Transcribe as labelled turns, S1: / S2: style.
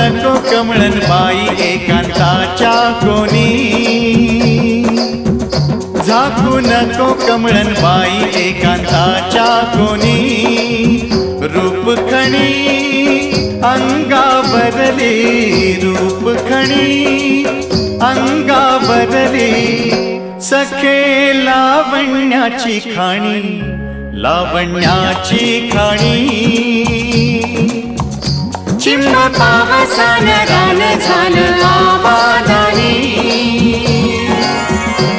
S1: नको कमळन बाई एकांताच्या कोणी, झाकू नको कमळन बाई एकांताच्या कोणी, रूप खणी अंगावरली, रूप खणी अंगावरली, सखे लावण्याची खाणी, लावण्याची खाणी.
S2: चिंब पावसान रान झालं आबादानी,